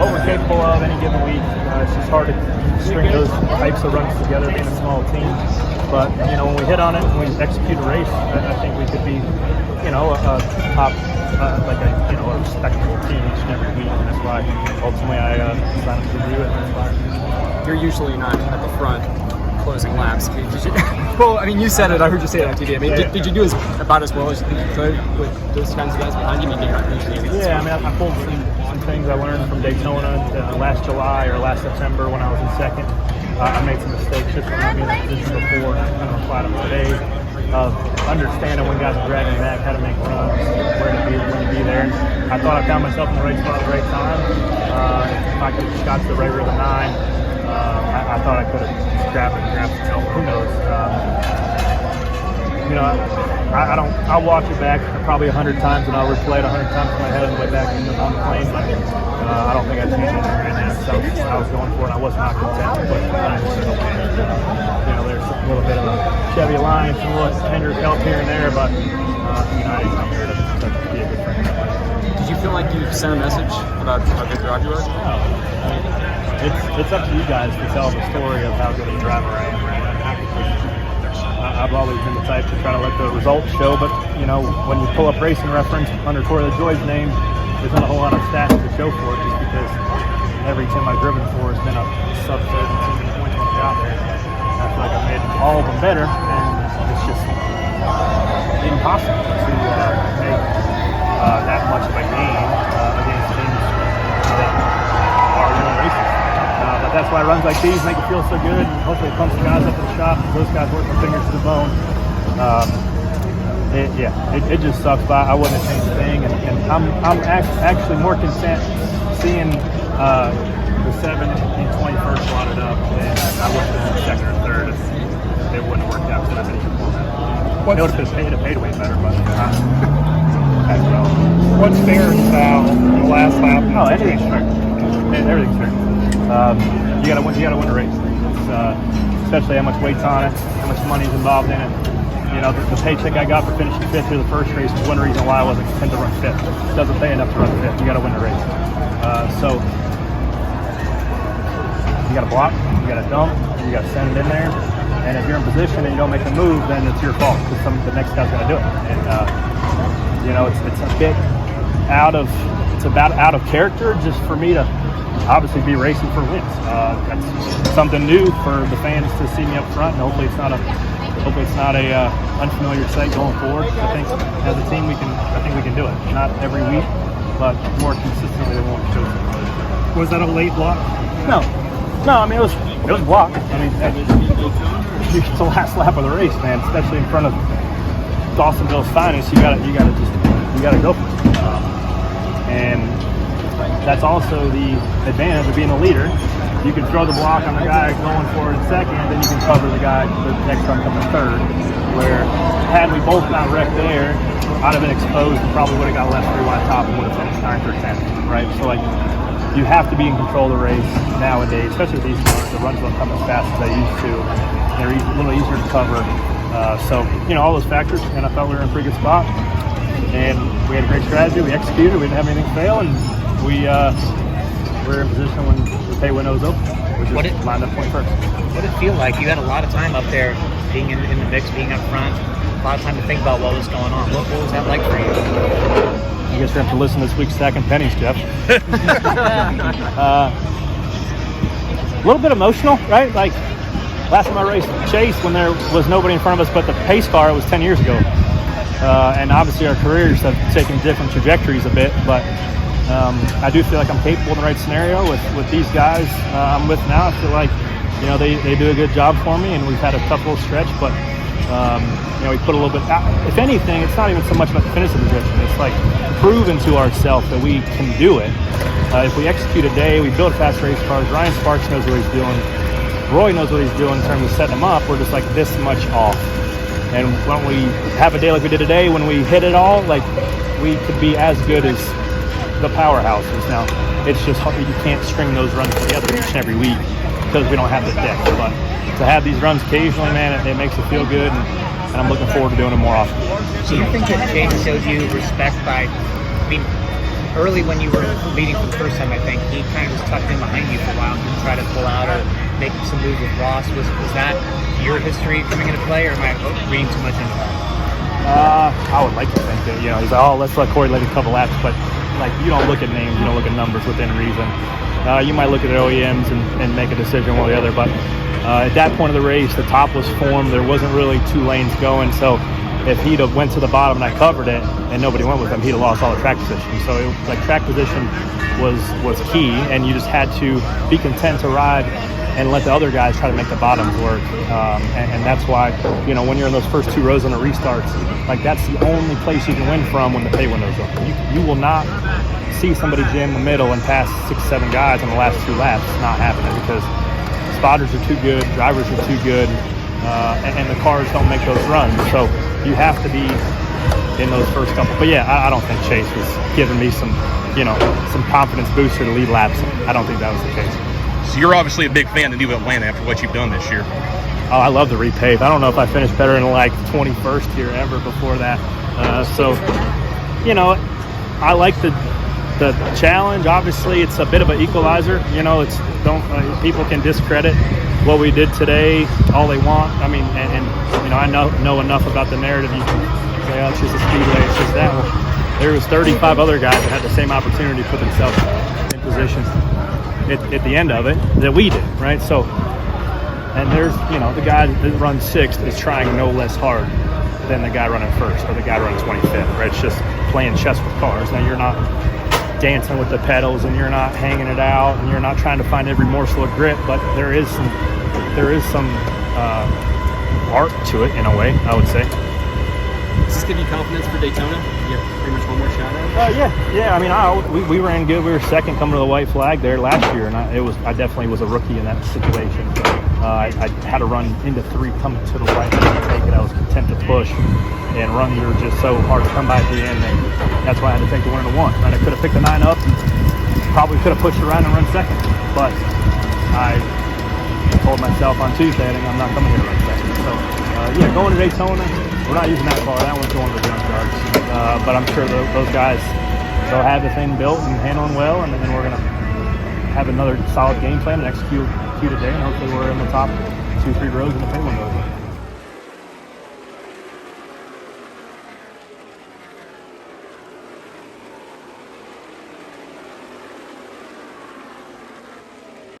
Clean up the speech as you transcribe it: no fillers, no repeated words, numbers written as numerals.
what we're capable of any given week. It's just hard to string those types of runs together being a small team. But, when we hit on it and we execute a race, I think we could be, a top, a respectable team each and every week. And that's why ultimately I decided to do it. You're usually not at the front closing laps. Well, I mean, you said it. I heard you say it on TV. I mean, did you do about as well as you think you could with those kinds of guys behind you? I mean, you're not usually. Yeah, I mean, I pulled some things I learned from Daytona last July or last September when I was in second. I made some mistakes just from being in that position before, and I'm going to apply them today. Understanding when guys are dragging back, how to make runs, where to be, when to be there. And I thought I found myself in the right spot at the right time. If I could have got to the right rear of the 9. I thought I could have grabbed some help. Who knows? I'll watch it back probably 100 times, and I'll replay it 100 times in my head on the way back on the plane. But I don't think I'd change anything right now. So I was going for it. I was not content with there's a little bit of a Chevy Alliance and a little tender help here and there, but I didn't come here to be a good friend. Did you feel like you sent a message about how good driver you are? It's up to you guys to tell the story of how good a driver I am. I've always been the type to try to let the results show, but when you pull up Racing Reference under Corey Lajoie's name, there's not a whole lot of stats to show for it, just because every team I've driven for has been a sub 30 team points when I got there. I feel like I've made all of them better, and it's just impossible to make that much of a gain against teams that are winning races. But that's why runs like these make it feel so good, and hopefully it pumps the guys up in the shop. Those guys work their fingers to the bone. It just sucks, but I wouldn't have changed a thing. And I'm actually more content seeing the 7 and 21st slotted up than I would have been second or third if it wouldn't have worked out for that many people. It would have been paid way better, but as well. What's fair and foul in the last lap? Oh, everything's fair. Everything's fair. You gotta win the race. It's, especially how much weight's on it, how much money's involved in it. The paycheck I got for finishing 5th through the first race is one reason why I wasn't content to run 5th. It doesn't pay enough to run 5th. You gotta win the race. So you gotta block, you gotta dump, you gotta send it in there. And if you're in position and you don't make a move, then it's your fault because the next guy's gonna do it. And it's a bit out of character just for me to obviously be racing for wins. That's something new for the fans to see me up front, and hopefully it's not a unfamiliar sight going forward. I think as a team we can do it. Not every week, but more consistently than what we chose. Was that a late block? No. I mean it was blocked. I mean it's the last lap of the race, man. Especially in front of Dawsonville's finest, you gotta go for it. And that's also the advantage of being a leader. You can throw the block on the guy going forward in second, then you can cover the guy the next time coming third. Where had we both not wrecked there, I'd have been exposed and probably would have got left 3 wide top and would have finished 9th or 10th, right? So you have to be in control of the race nowadays, especially with these runs. The runs don't come as fast as they used to. They're a little easier to cover. All those factors, and I thought we were in a pretty good spot. And we had a great strategy. We executed. We didn't have anything fail, and we were in position when the pay window was open. We just lined up point first. What did it feel like? You had a lot of time up there, being in the mix, being up front. A lot of time to think about what was going on. What was that like for you? I guess you have to listen this week's Stacking Pennies, Jeff. A little bit emotional, right? Like last time I raced Chase, when there was nobody in front of us but the pace car, it was 10 years ago. And obviously our careers have taken different trajectories a bit, but I do feel like I'm capable in the right scenario with these guys I'm with now. I feel like they do a good job for me, and we've had a tough little stretch, but we put a little bit. If anything, it's not even so much about the finishing position. It's like proving to ourselves that we can do it. If we execute a day, we build fast race cars. Ryan Sparks knows what he's doing. Roy knows what he's doing in terms of setting them up. We're just like this much off. And when we have a day like we did today, when we hit it all, like we could be as good as the powerhouses. Now, it's just hard. You can't string those runs together each and every week because we don't have the depth. But to have these runs occasionally, man, it makes it feel good, and I'm looking forward to doing it more often. Do you think that Chase showed you respect by, early when you were leading for the first time, I think he kind of was tucked in behind you for a while and didn't try to pull out or make some moves with Ross. Was that your history coming into play, or am I reading too much into that? I would like to think that, you know, he's like, oh, let's let Corey let a couple laps, but like, you don't look at names, you don't look at numbers within reason. You might look at OEMs and make a decision one or the other, but at that point of the race, the top was formed. There wasn't really 2 lanes going, so if he'd have went to the bottom and I covered it and nobody went with him, he'd have lost all the track position. So it was like track position was key, and you just had to be content to ride and let the other guys try to make the bottoms work. And that's why, you know, when you're in those first 2 rows on the restarts, like that's the only place you can win from when the pay window's open. You will not see somebody jam the middle and pass 6-7 guys on the last 2 laps. It's not happening because spotters are too good, drivers are too good, and the cars don't make those runs. So you have to be in those first couple. But yeah, I don't think Chase was giving me some confidence booster to lead laps. I don't think that was the case. So you're obviously a big fan of New Atlanta after what you've done this year. Oh, I love the repave. I don't know if I finished better than like 21st here ever before that. So, you know, I like the challenge. Obviously, it's a bit of an equalizer. You know, it's people can discredit what we did today all they want. I mean, and you know, I know enough about the narrative. You can say, oh, it's just a speedway, it's just that. Well, there was 35 other guys that had the same opportunity to put themselves in positions at the end of it that we did, right? So, and there's, you know, the guy that runs 6th is trying no less hard than the guy running 1st or the guy running 25th, right? It's just playing chess with cars. Now, you're not dancing with the pedals and you're not hanging it out and you're not trying to find every morsel of grip, but there is some art to it in a way, I would say. Does this give you confidence for Daytona? You have pretty much one more shot at it? Yeah. I mean, we ran good. We were second coming to the white flag there last year, and I definitely was a rookie in that situation. I had to run into 3 coming to the white flag to take it. I was content to push, and runs were just so hard to come by at the end, and that's why I had to take the 1 and 1. Right? I could have picked the 9 up, and probably could have pushed around and run second, but I told myself on Tuesday that I'm not coming here to run second. So yeah, going to Daytona. We're not using that car. That one's going to the junkyards. But I'm sure those guys, they'll have the thing built and handling well, and then we're going to have another solid game plan and execute today, and hopefully we're in the top 2-3 rows in the pay window.